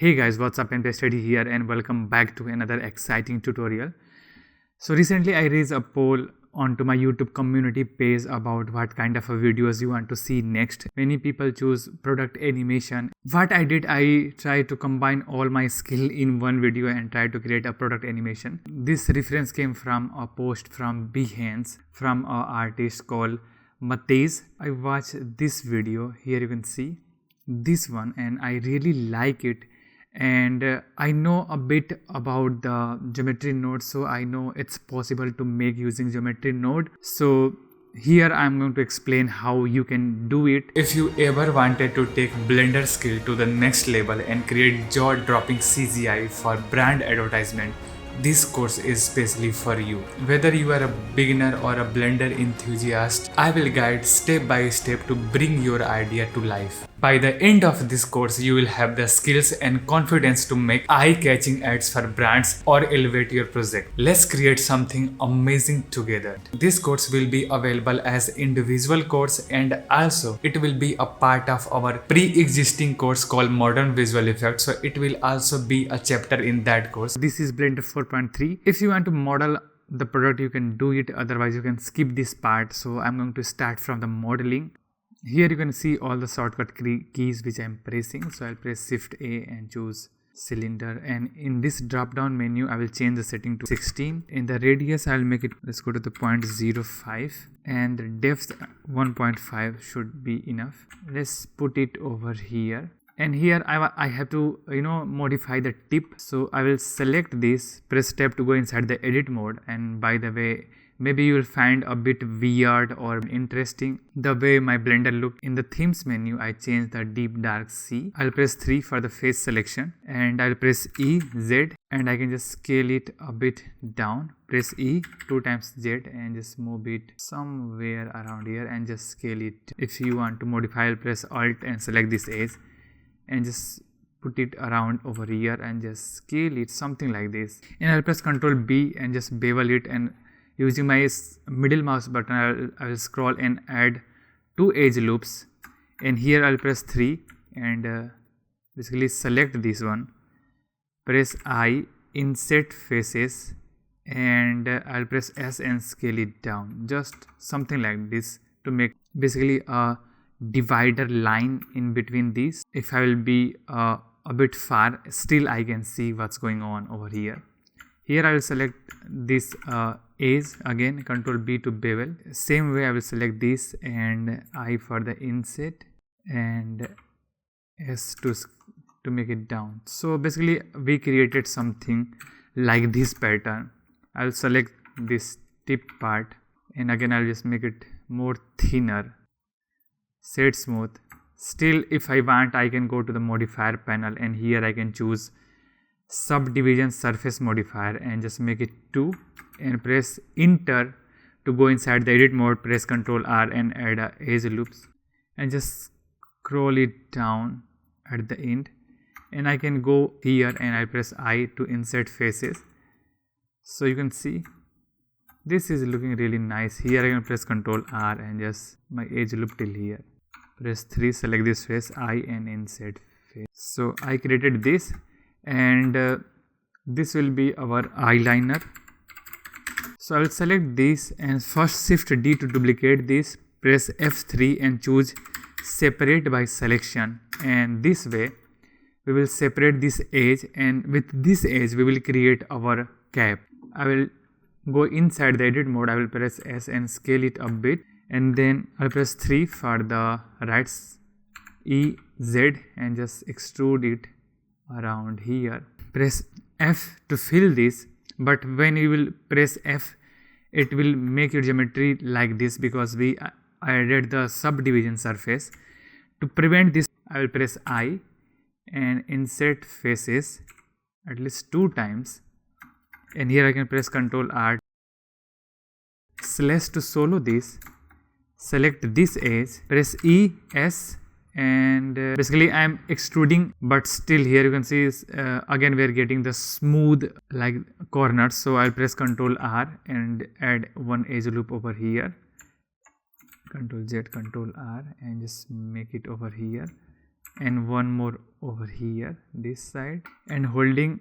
Hey guys, what's up? NP Study here and welcome back to another exciting tutorial. So recently I raised a poll onto my YouTube community page about what kind of videos you want to see next. Many people choose product animation. What I did, I tried to combine all my skill in one video and try to create a product animation. This reference came from a post from Behance from an artist called Matej. I watched this video. Here you can see this one and I really like it. And I know a bit about the geometry node, so I know it's possible to make using geometry node. So here I'm going to explain how you can do it. If you ever wanted to take Blender skill to the next level and create jaw-dropping CGI for brand advertisement, this course is specially for you. Whether you are a beginner or a Blender enthusiast, I will guide step by step to bring your idea to life. By the end of this course, you will have the skills and confidence to make eye-catching ads for brands or elevate your project. Let's create something amazing together. This course will be available as individual course and also it will be a part of our pre-existing course called Modern Visual Effects. So it will also be a chapter in that course. This is Blender 4.3. If you want to model the product, you can do it. Otherwise, you can skip this part. So I'm going to start from the modeling. Here you can see all the shortcut keys which I am pressing. So I'll press Shift A and choose cylinder, and in this drop down menu I will change the setting to 16. In the radius I'll make it, let's go to the 0.05, and the depth 1.5 should be enough. Let's put it over here, and here I have to modify the tip. So I will select this, press tab to go inside the edit mode. And by the way, maybe you will find a bit weird or interesting the way my Blender look. In the themes menu, I change the deep dark sea. I'll press 3 for the face selection, and I'll press E, Z, and I can just scale it a bit down. Press E 2 times Z and just move it somewhere around here and just scale it. If you want to modify, I'll press Alt and select this edge and just put it around over here and just scale it something like this. And I'll press Ctrl B and just bevel it, and using my middle mouse button, I will scroll and add 2 edge loops. And here I'll press 3 and basically select this one. Press I, insert faces, and I'll press S and scale it down. Just something like this to make basically a divider line in between these. If I will be a bit far, still I can see what's going on over here. Here I will select this edge again, Ctrl B to bevel. Same way I will select this and I for the inset and S to make it down. So basically we created something like this pattern. I will select this tip part and again I will just make it more thinner. Set smooth. Still, if I want, I can go to the modifier panel and here I can choose subdivision surface modifier and just make it 2 and press enter to go inside the edit mode. Press Ctrl R and add a edge loops and just scroll it down at the end, and I can go here and I press I to insert faces. So you can see this is looking really nice. Here I can press Ctrl R and just my edge loop till here. Press 3, select this face, I and insert face. So I created this, and this will be our eyeliner. So I will select this and first Shift D to duplicate this. Press F3 and choose separate by selection, and this way we will separate this edge, and with this edge we will create our cap. I will go inside the edit mode. I will press S and scale it a bit, and then I'll press 3 for the right, E, Z, and just extrude it around here. Press F to fill this, but when you will press F, it will make your geometry like this because we added the subdivision surface. To prevent this, I will press I and insert faces at least 2 times, and here I can press Ctrl R, slash to solo this, select this edge, press E, S, and basically I am extruding, but still here you can see again we are getting the smooth like corners. So I'll press Ctrl R and add 1 edge loop over here, Ctrl Z, Ctrl R, and just make it over here. and one more over here this side, and holding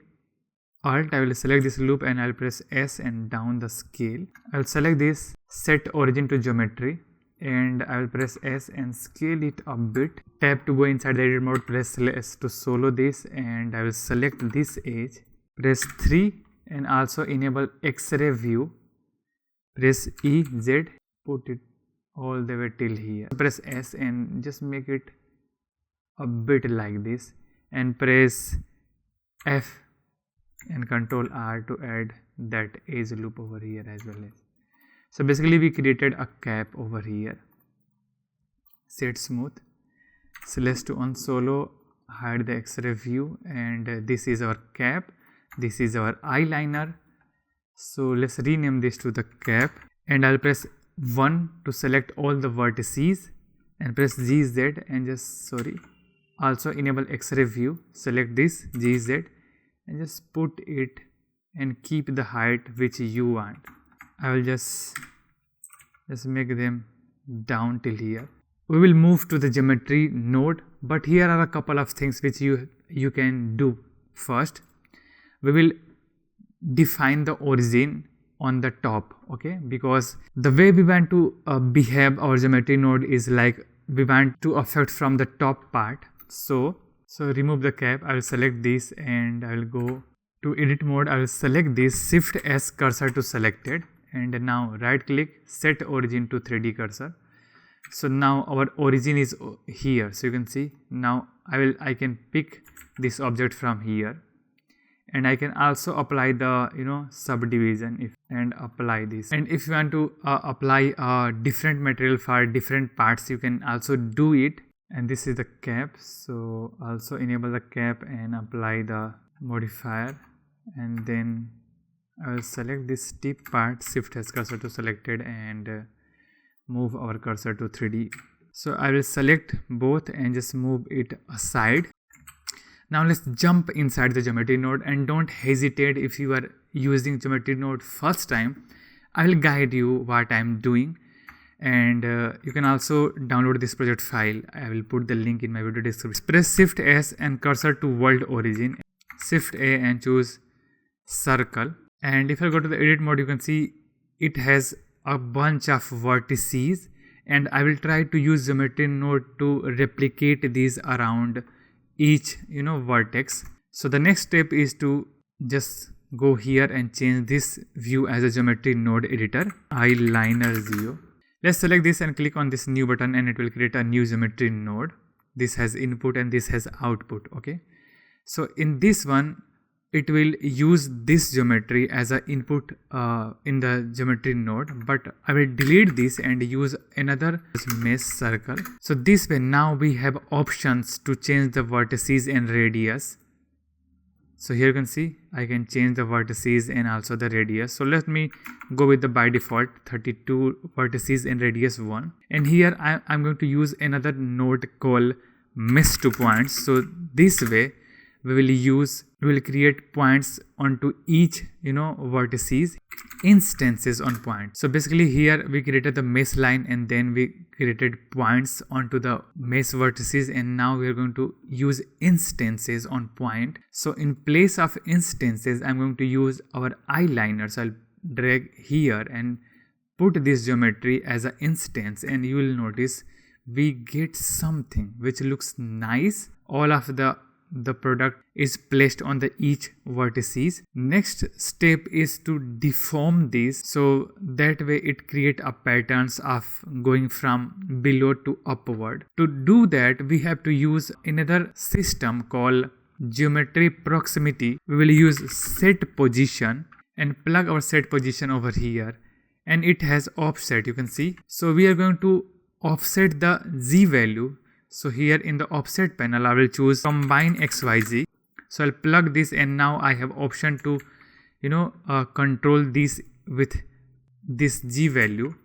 Alt I will select this loop and I'll press S and down the scale. I'll select this set origin to geometry and I will press S and scale it a bit. Tap to go inside the edit mode, press S to solo this, and I will select this edge, press 3 and also enable X-ray view, press E, Z, put it all the way till here, press S and just make it a bit like this, and press F and Control R to add that edge loop over here as well. So basically we created a cap over here. Set smooth, select to unsolo, hide the X-ray view, and this is our cap, this is our eyeliner. So let's rename this to the cap, and I'll press 1 to select all the vertices and press GZ and just also enable X-ray view, select this GZ and just put it and keep the height which you want. I will just make them down till here. We will move to the geometry node, but here are a couple of things which you can do. First, we will define the origin on the top, okay, because the way we want to behave our geometry node is like we want to affect from the top part. So remove the cap, I will select this and I will go to edit mode. I will select this, Shift S cursor to selected, and now right click, set origin to 3D cursor. So now our origin is here, so you can see now I can pick this object from here, and I can also apply the subdivision and apply this. And if you want to apply a different material for different parts, you can also do it. And this is the cap, so also enable the cap and apply the modifier, and then I will select this tip part, Shift S cursor to selected, and move our cursor to 3D. So I will select both and just move it aside. Now let's jump inside the geometry node, and don't hesitate if you are using geometry node first time. I will guide you what I am doing, and you can also download this project file. I will put the link in my video description. Press Shift S and cursor to world origin, Shift A and choose circle, and if I go to the edit mode, you can see it has a bunch of vertices, and I will try to use geometry node to replicate these around each vertex. So the next step is to just go here and change this view as a geometry node editor, eyeliner 0. Let's select this and click on this new button, and it will create a new geometry node. This has input and this has output, okay. So in this one it will use this geometry as an input in the geometry node, but I will delete this and use another mesh circle. So this way now we have options to change the vertices and radius. So here you can see I can change the vertices and also the radius. So let me go with the by default 32 vertices and radius 1, and here I'm going to use another node called mesh to points. So this way we will create points onto each vertices, instances on points. So basically here we created the mesh line and then we created points onto the mesh vertices, and now we are going to use instances on point. So in place of instances I'm going to use our eyeliner. So I'll drag here and put this geometry as an instance, and you will notice we get something which looks nice. All of the product is placed on the each vertices. Next step is to deform this, so that way it create a patterns of going from below to upward. To do that we have to use another system called geometry proximity. We will use set position and plug our set position over here, and it has offset, you can see. So we are going to offset the Z value. So here in the offset panel I will choose combine XYZ. So I'll plug this, and now I have option to control this with this G value.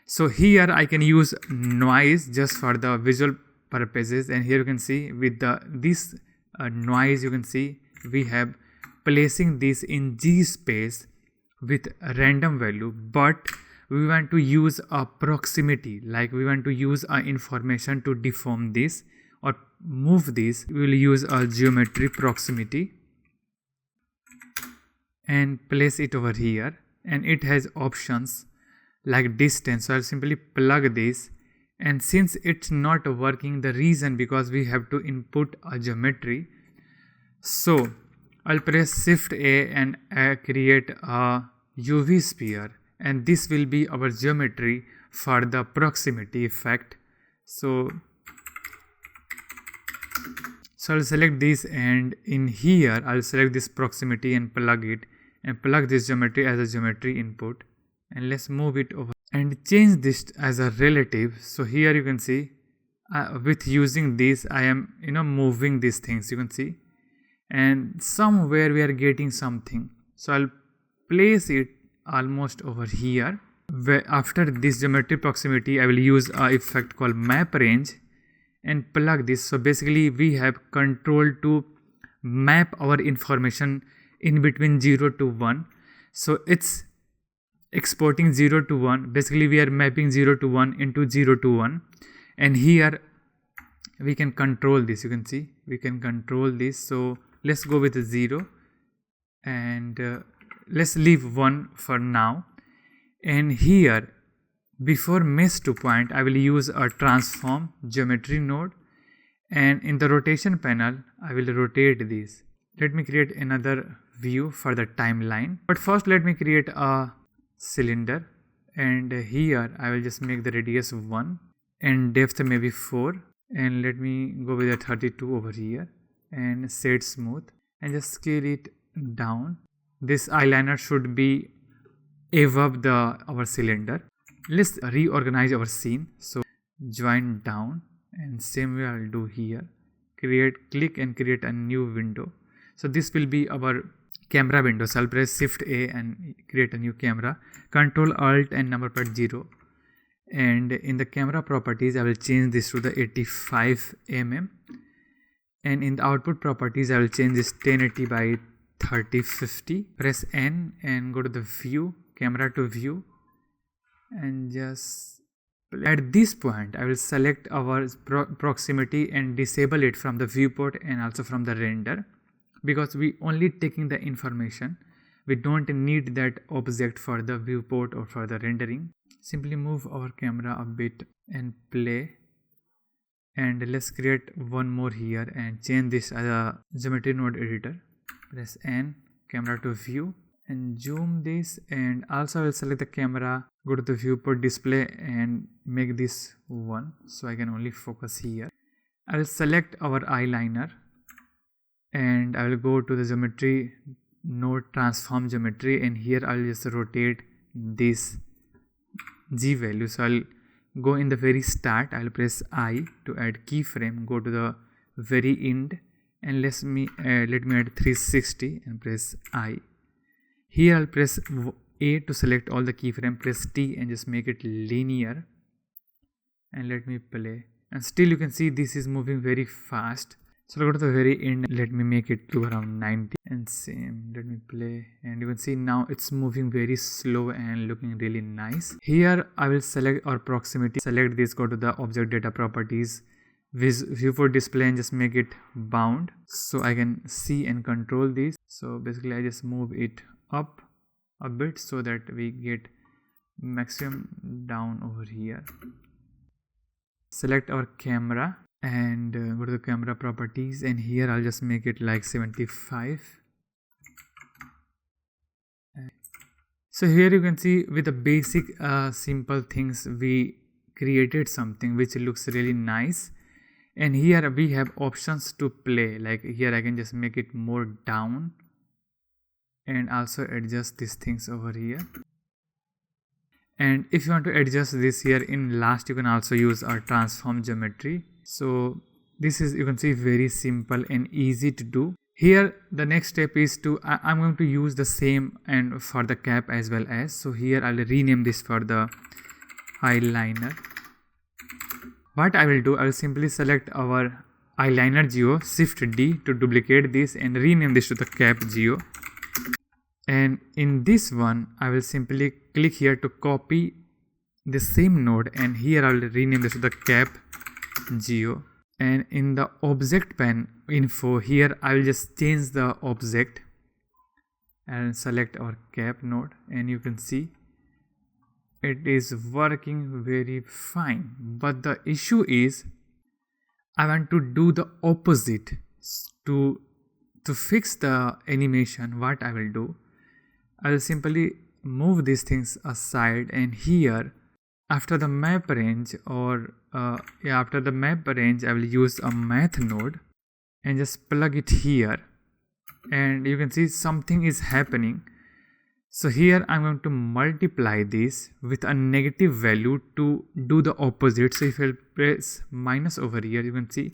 So here I can use noise just for the visual purposes, and here you can see with this noise, you can see we have placing this in G space with a random value, but we want to use a proximity, like we want to use a information to deform this. or move these, we will use a geometry proximity and place it over here, and it has options like distance. So I'll simply plug this, and since it's not working, the reason because we have to input a geometry, so I'll press Shift A and create a UV sphere, and this will be our geometry for the proximity effect. So I'll select this, and in here I'll select this proximity and plug it, and plug this geometry as a geometry input, and let's move it over and change this as a relative. So here you can see with using this I am moving these things, you can see, and somewhere we are getting something. So I'll place it almost over here. After this geometry proximity I will use a effect called map range and plug this. So basically we have control to map our information in between 0 to 1. So it's exporting 0 to 1. Basically we are mapping 0 to 1 into 0 to 1, and here we can control this, you can see we can control this. So let's go with 0, and let's leave 1 for now. And here before mesh to point I will use a transform geometry node, and in the rotation panel I will rotate this. Let me create another view for the timeline, but first let me create a cylinder, and here I will just make the radius 1 and depth maybe 4, and let me go with a 32 over here and set smooth and just scale it down. This eyeliner should be above our cylinder. Let's reorganize our scene. So join down, and same way I'll do here, click and create a new window. So this will be our camera window. So I'll press Shift A and create a new camera, Control Alt and number pad 0, and in the camera properties I will change this to the 85 mm, and in the output properties I will change this 1080 by 3050. Press N and go to the view, camera to view, and just at this point I will select our proximity and disable it from the viewport and also from the render, because we only taking the information, we don't need that object for the viewport or for the rendering. Simply move our camera a bit and play, and let's create one more here and change this as a geometry node editor. Press N, camera to view, and zoom this, and also I will select the camera, go to the viewport display and make this 1 so I can only focus here. I will select our eyeliner, and I will go to the geometry node transform geometry, and here I will just rotate this G value. So I'll go in the very start, I will press I to add keyframe, go to the very end, and let me add 360 and press I. Here I'll press A to select all the keyframe, press T and just make it linear, and let me play, and still you can see this is moving very fast. So I'll go to the very end, let me make it to around 90, and same, let me play, and you can see now it's moving very slow and looking really nice. Here I will select our proximity, select this, go to the object data properties, viewport display, and just make it bound so I can see and control this. So basically I just move it up a bit so that we get maximum down over here. Select our camera and go to the camera properties, and here I'll just make it like 75. So here you can see with the basic simple things we created something which looks really nice, and here we have options to play, like here I can just make it more down and also adjust these things over here. And if you want to adjust this here in last, you can also use our transform geometry. So this is, you can see, very simple and easy to do. Here the next step is to I'm going to use the same and for the cap as well as. So here I'll rename this for the eyeliner. What I will do, I will simply select our eyeliner geo, Shift D to duplicate this and rename this to the cap geo. And in this one I will simply click here to copy the same node, and here I will rename this to the cap geo, And in the object pane info here, I will just change the object and select our cap node, and you can see it is working very fine. But the issue is I want to do the opposite. To fix the animation, what I will do, I will simply move these things aside, and here after the map range after the map range I will use a math node and just plug it here, and you can see something is happening. So here I'm going to multiply this with a negative value to do the opposite. So if I press minus over here, you can see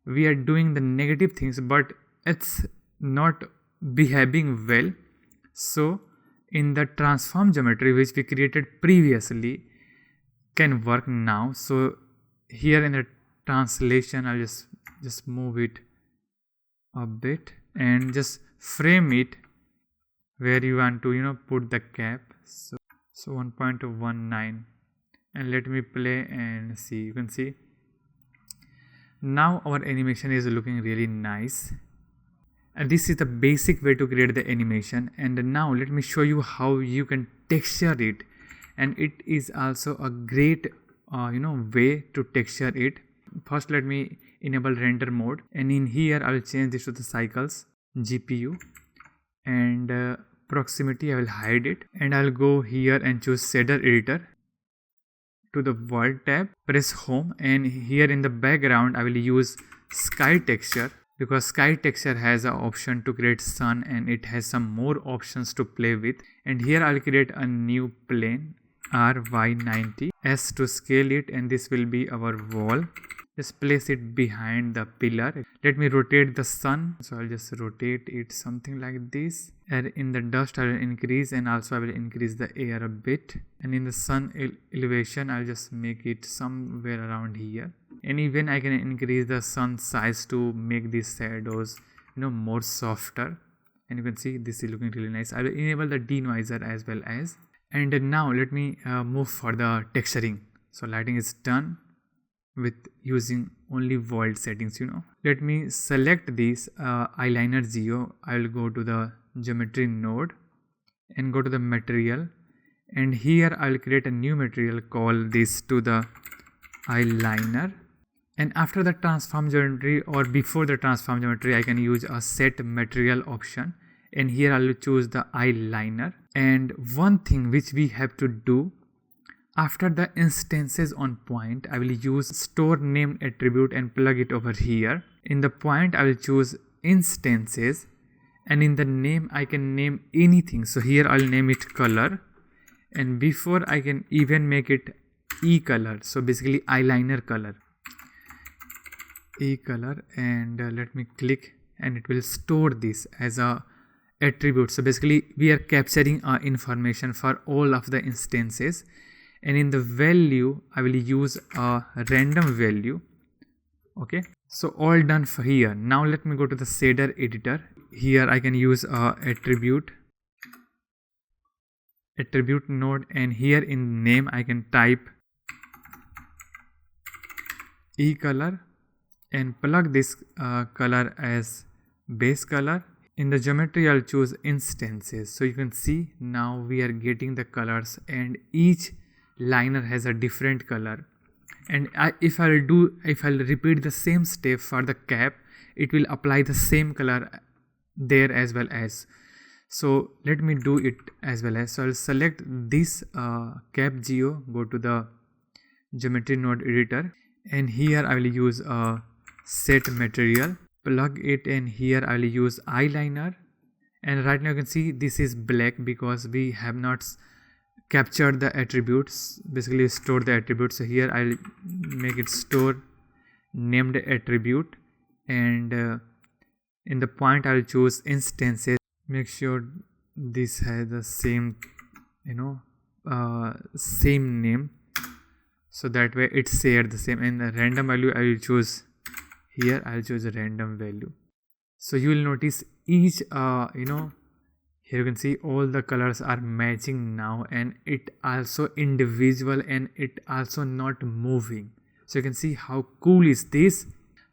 we are doing the negative things, but it's not behaving well. So in the transform geometry which we created previously can work now. So here in the translation I'll just move it a bit and just frame it where you want to put the cap. So 1.19, and let me play and see. You can see now our animation is looking really nice, and this is the basic way to create the animation. And now let me show you how you can texture it, and it is also a great way to texture it. First let me enable render mode, and in here I will change this to the cycles, GPU, and proximity I will hide it, and I'll go here and choose shader editor. To the world tab, press home, and here in the background I will use sky texture, because sky texture has an option to create sun and it has some more options to play with. And here I'll create a new plane, RY90, S to scale it, and this will be our wall. Just place it behind the pillar. Let me rotate the sun, so I'll just rotate it something like this. And in the dust I will increase, and also I will increase the air a bit. And in the sun elevation I'll just make it somewhere around here. And even I can increase the sun size to make these shadows more softer. And you can see this is looking really nice. I will enable the denoiser as well as. And now let me move for the texturing. So lighting is done with using only world settings. Let me select this eyeliner geo. I will go to the geometry node and go to the material, and here I will create a new material, call this to the eyeliner. And after the transform geometry or before the transform geometry, I can use a set material option, and here I will choose the eyeliner. And one thing which we have to do, after the instances on point, I will use store name attribute and plug it over here. In the point I will choose instances, and in the name I can name anything. So here I'll name it color, and before I can even make it E color. So basically eyeliner color, E color, and let me click, and it will store this as a attribute. So basically we are capturing information for all of the instances. And in the value I will use a random value. Okay, so all done for here. Now let me go to the shader editor. Here I can use a attribute node, and here in name I can type E color and plug this color as base color. In the geometry I'll choose instances. So you can see now we are getting the colors, and each liner has a different color. And if I'll repeat the same step for the cap, it will apply the same color there as well as. So let me do it as well as. So I'll select this cap geo, go to the geometry node editor, and here I will use a set material, plug it, and here I will use eyeliner. And right now you can see this is black because we have not captured the attributes, basically store the attributes. So here I'll make it store named attribute, and in the point I'll choose instances. Make sure this has the same same name, so that way it's shared the same. And the random value I will choose here, I'll choose a random value. So you will notice each here you can see all the colors are matching now, and it also individual, and it also not moving. So you can see how cool is this.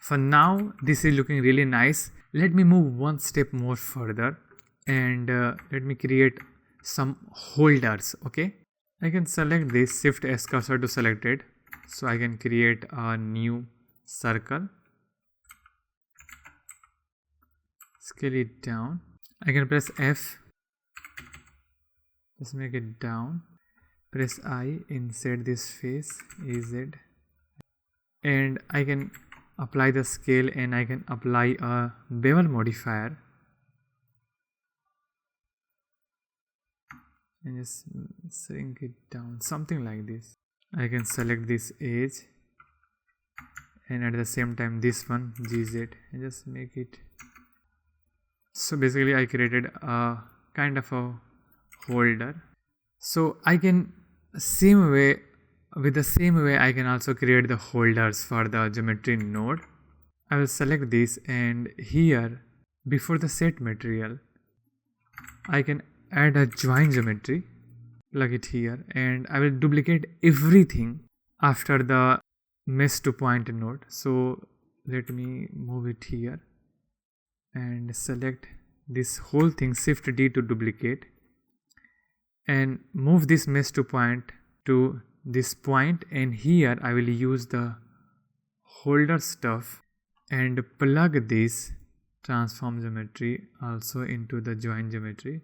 For now this is looking really nice. Let me move one step more further and let me create some holders. Okay, I can select this, shift S cursor to select it, so I can create a new circle, scale it down. I can press F, just make it down, press I, insert this face, EZ, and I can apply the scale and I can apply a bevel modifier and just shrink it down, something like this. I can select this edge and at the same time this one, GZ, and just make it. So basically I created a kind of a holder. So I can with the same way I can also create the holders for the geometry node. I will select this, and here before the set material I can add a join geometry, plug it here, and I will duplicate everything after the mesh to point node. So let me move it here and select this whole thing, shift D to duplicate, and move this mesh to point to this point, and here I will use the holder stuff and plug this transform geometry also into the join geometry.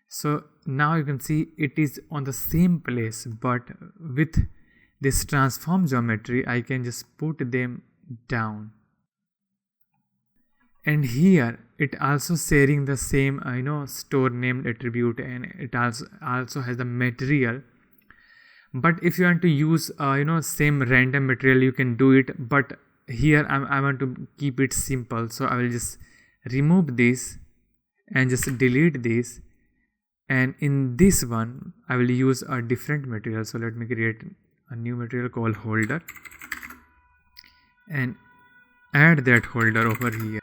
So now you can see it is on the same place, but with this transform geometry I can just put them down, and here it also sharing the same store named attribute, and it also has the material. But if you want to use same random material, you can do it, but here I want to keep it simple, so I will just remove this and just delete this, and in this one I will use a different material. So let me create a new material called holder and add that holder over here,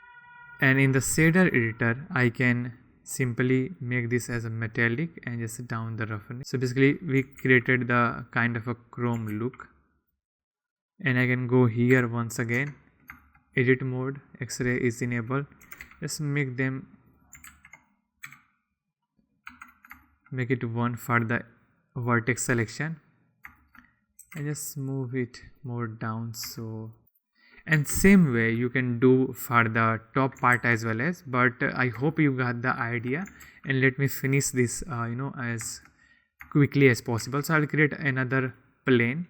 and in the shader editor I can simply make this as a metallic and just down the roughness. So basically we created the kind of a chrome look, and I can go here once again, edit mode, X-ray is enabled, just make it 1 for the vertex selection and just move it more down. So, and same way you can do for the top part as well as, but I hope you got the idea, and let me finish this as quickly as possible. So I'll create another plane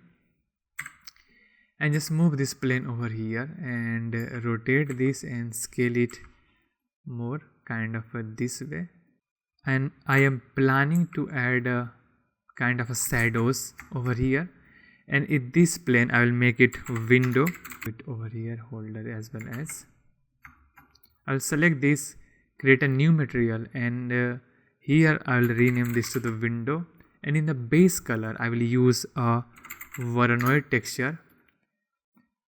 and just move this plane over here and rotate this and scale it more kind of this way, and I am planning to add a kind of a shadows over here, and in this plane I will make it window, over here holder as well as. I'll select this, create a new material, and here I will rename this to the window, and in the base color I will use a Voronoi texture,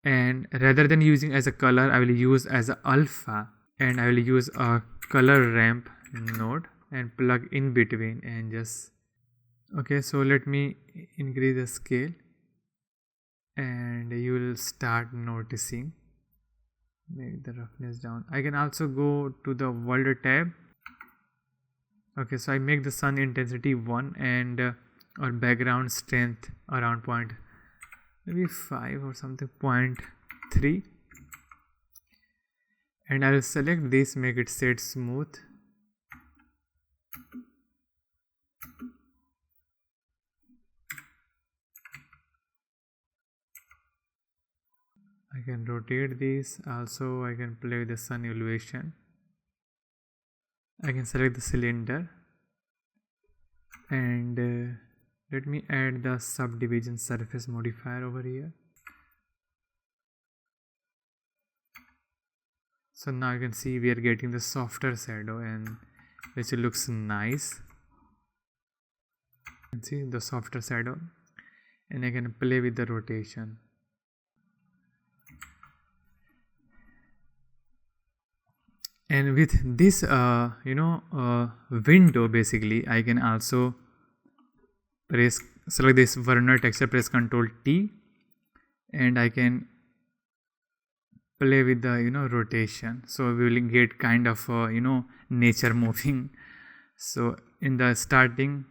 and rather than using as a color I will use as a alpha, and I will use a color ramp node and plug in between and just okay. So let me increase the scale and you will start noticing, make the roughness down. I can also go to the world tab. Okay, so I make the sun intensity 1 and our background strength around maybe 5 or something, 0.3, and I will select this, make it set smooth, I can rotate this. Also I can play with the sun elevation. I can select the cylinder and let me add the subdivision surface modifier over here. So now you can see we are getting the softer shadow, and which looks nice. You can see the softer shadow, and I can play with the rotation. And with this window, basically I can also select this Voronoi texture, press Ctrl T, and I can play with the rotation, so we will get kind of nature moving. So in the starting,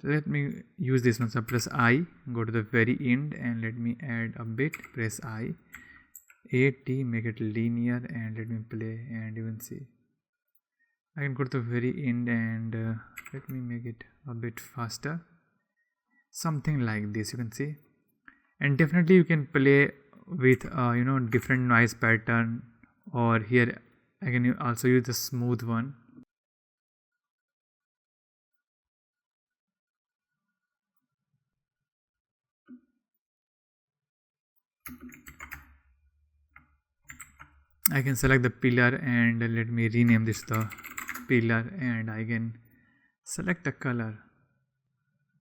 let me use this one. So press I, go to the very end, and let me add a bit. Press I, AT, make it linear, and let me play, and you can see I can go to the very end, and let me make it a bit faster, something like this, you can see. And definitely you can play with different noise pattern, or here I can also use the smooth one. I can select the pillar, and let me rename this the pillar, and I can select a color,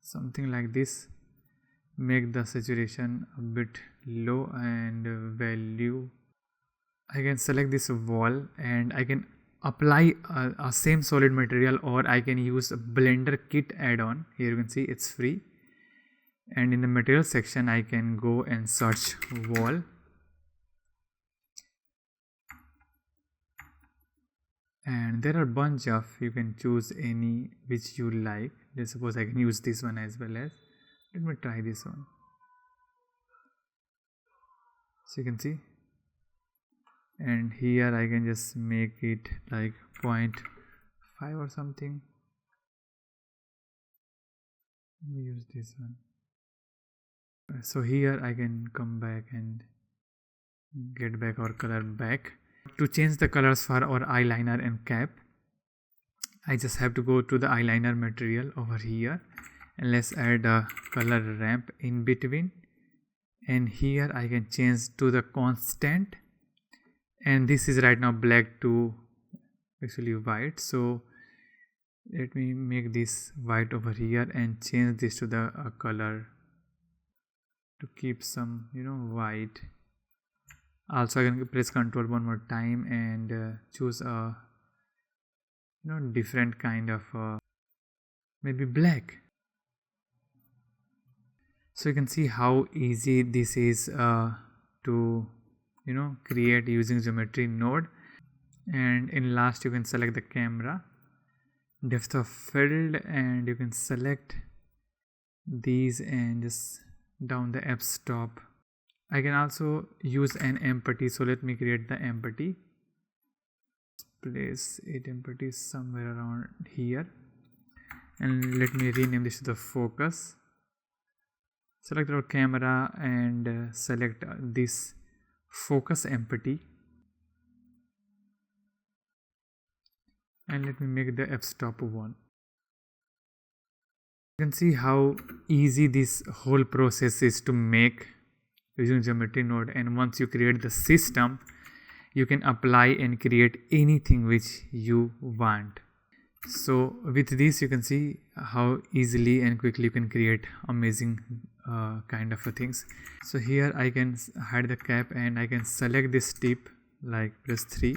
something like this. Make the saturation a bit low, and value, I can select this wall, and I can apply a same solid material, or I can use a Blender kit add-on. Here you can see it's free, and in the material section I can go and search wall, and there are bunch of, you can choose any which you like. Let's suppose I can use this one as well. As let me try this one. So you can see, and here I can just make it like 0.5 or something. Let me use this one. So here I can come back and get back our color back. To change the colors for our eyeliner and cap, I just have to go to the eyeliner material over here, and let's add a color ramp in between, and here I can change to the constant, and this is right now black to actually white. So let me make this white over here and change this to the color to keep some white. Also I can press Ctrl one more time and choose a different kind of maybe black. So you can see how easy this is to create using geometry node. And in last you can select the camera, depth of field, and you can select these and just down the f-stop. I can also use an empty, so let me create the empty. Place it empty somewhere around here, and let me rename this to the focus. Select our camera and select this focus empty, and let me make the f-stop 1. You can see how easy this whole process is to make using geometry node, and once you create the system, you can apply and create anything which you want. So with this you can see how easily and quickly you can create amazing kind of things. So here I can hide the cap, and I can select this tip, like press 3,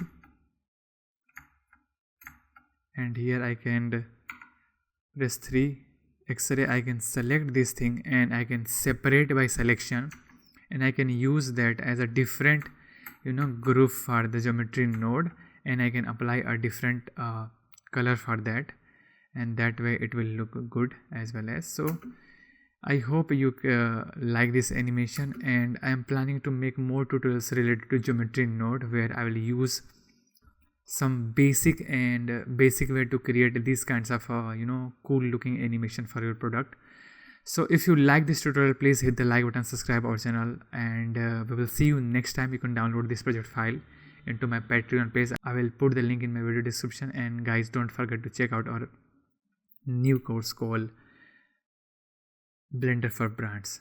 and here I can press 3 X-ray. I can select this thing, and I can separate by selection, and I can use that as a different group for the geometry node, and I can apply a different color for that, and that way it will look good as well. As so I hope you like this animation, and I am planning to make more tutorials related to geometry node, where I will use some basic way to create these kinds of cool looking animation for your product. So if you like this tutorial, please hit the like button, subscribe our channel, and we will see you next time. You can download this project file into my Patreon page. I will put the link in my video description, and guys, don't forget to check out our new course called Blender for Brands.